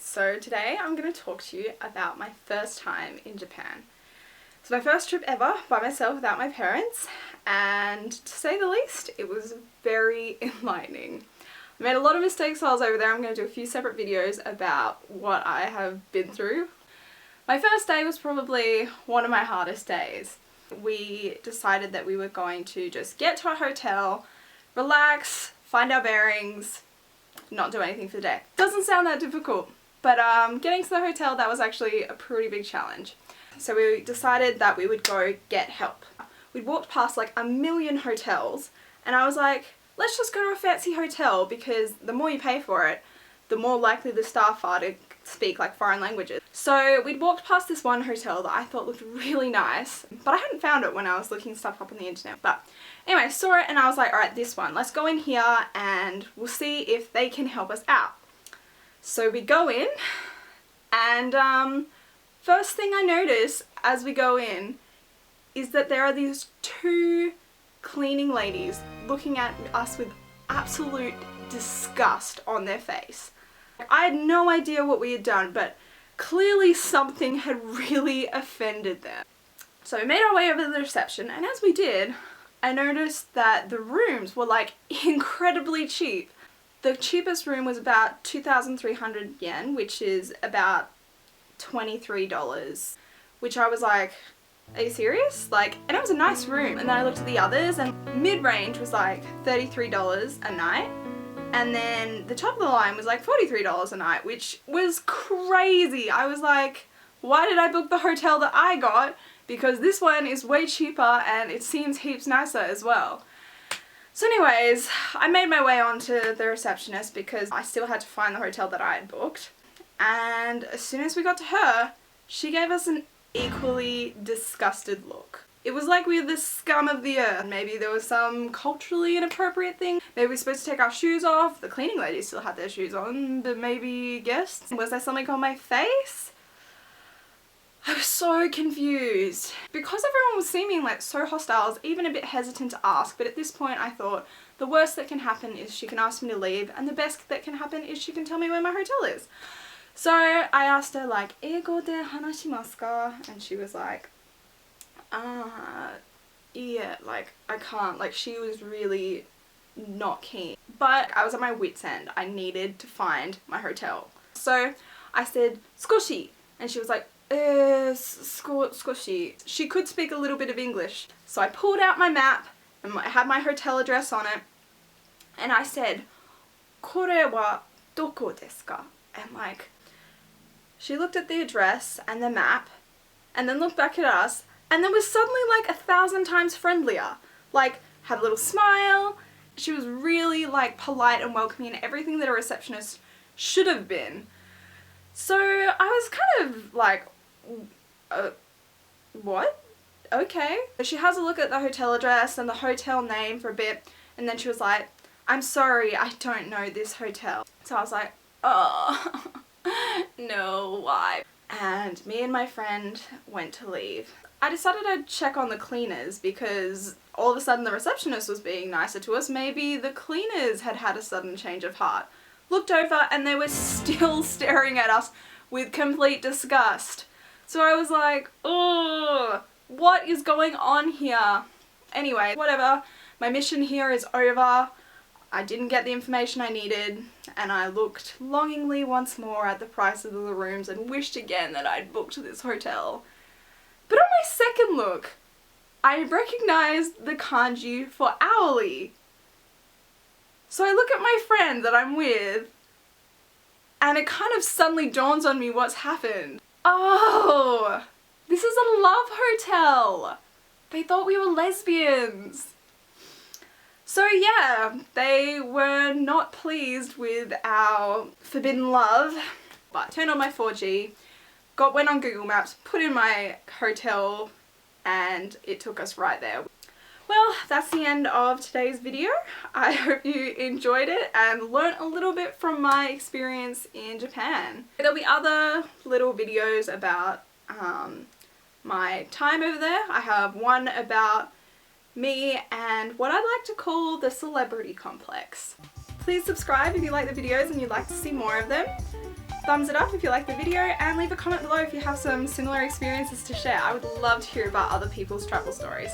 So today I'm going to talk to you about my first time in Japan. It's my first trip ever by myself without my parents, and to say the least, it was very enlightening. I made a lot of mistakes while I was over there. I'm going to do a few separate videos about what I have been through. My first day was probably one of my hardest days. We decided that we were going to just get to a hotel, relax, find our bearings, not do anything for the day. Doesn't sound that difficult, but getting to the hotel, that was actually a pretty big challenge. So we decided that we would go get help. We'd walked past like a million hotels, and I was like, let's just go to a fancy hotel, because the more you pay for it, the more likely the staff are to speak like foreign languages. So we'd walked past this one hotel that I thought looked really nice, but I hadn't found it when I was looking stuff up on the internet. But anyway, I saw it and I was like, alright, this one, let's go in here and we'll see if they can help us out. So we go in, and first thing I notice as we go in is that there are these two cleaning ladies looking at us with absolute disgust on their face. I had no idea what we had done, but clearly something had really offended them. So we made our way over to the reception, and as we did, I noticed that the rooms were like incredibly cheap. The cheapest room was about 2,300 yen, which is about $23, which I was like, are you serious? Like, and it was a nice room. And then I looked at the others, and mid-range was like $33 a night. And then the top of the line was like $43 a night, which was crazy. I was like, why did I book the hotel that I got? Because this one is way cheaper and it seems heaps nicer as well. So anyways, I made my way onto the receptionist because I still had to find the hotel that I had booked. And as soon as we got to her, she gave us an equally disgusted look. It was like we were the scum of the earth. Maybe there was some culturally inappropriate thing. Maybe we were supposed to take our shoes off. The cleaning ladies still had their shoes on, but maybe guests. Was there something on my face? I was so confused. Because everyone was seeming like so hostile, I was even a bit hesitant to ask, but at this point I thought the worst that can happen is she can ask me to leave, and the best that can happen is she can tell me where my hotel is. So I asked her like, "Eigo de hanashimasu ka?" And she was like, yeah, like, I can't, like, she was really not keen. But I was at my wit's end. I needed to find my hotel. So I said, "Skoshi," and she was like, skoshi. She could speak a little bit of English. So I pulled out my map, and I had my hotel address on it, and I said, "Kore wa doko desu ka?" And like, she looked at the address and the map, and then looked back at us, and then was suddenly like 1,000 times friendlier. Like, had a little smile. She was really like polite and welcoming and everything that a receptionist should have been. So I was kind of like, what? Okay. She has a look at the hotel address and the hotel name for a bit, and then she was like, "I'm sorry, I don't know this hotel." So I was like, oh, no, why? And me and my friend went to leave. I decided I'd check on the cleaners because all of a sudden the receptionist was being nicer to us. Maybe the cleaners had had a sudden change of heart. Looked over and they were still staring at us with complete disgust. So I was like, oh, what is going on here? Anyway, whatever. My mission here is over. I didn't get the information I needed, and I looked longingly once more at the prices of the rooms and wished again that I'd booked this hotel. But on my second look, I recognized the kanji for hourly. So I look at my friend that I'm with, and it kind of suddenly dawns on me what's happened. Oh, this is a love hotel. They thought we were lesbians. So yeah, they were not pleased with our forbidden love, but turned on my 4G, went on Google Maps, put in my hotel, and it took us right there. Well, that's the end of today's video. I hope you enjoyed it and learnt a little bit from my experience in Japan. There'll be other little videos about my time over there. I have one about me and what I'd like to call the celebrity complex. Please subscribe if you like the videos and you'd like to see more of them. thumbs it up if you like the video, and leave a comment below if you have some similar experiences to share. I would love to hear about other people's travel stories.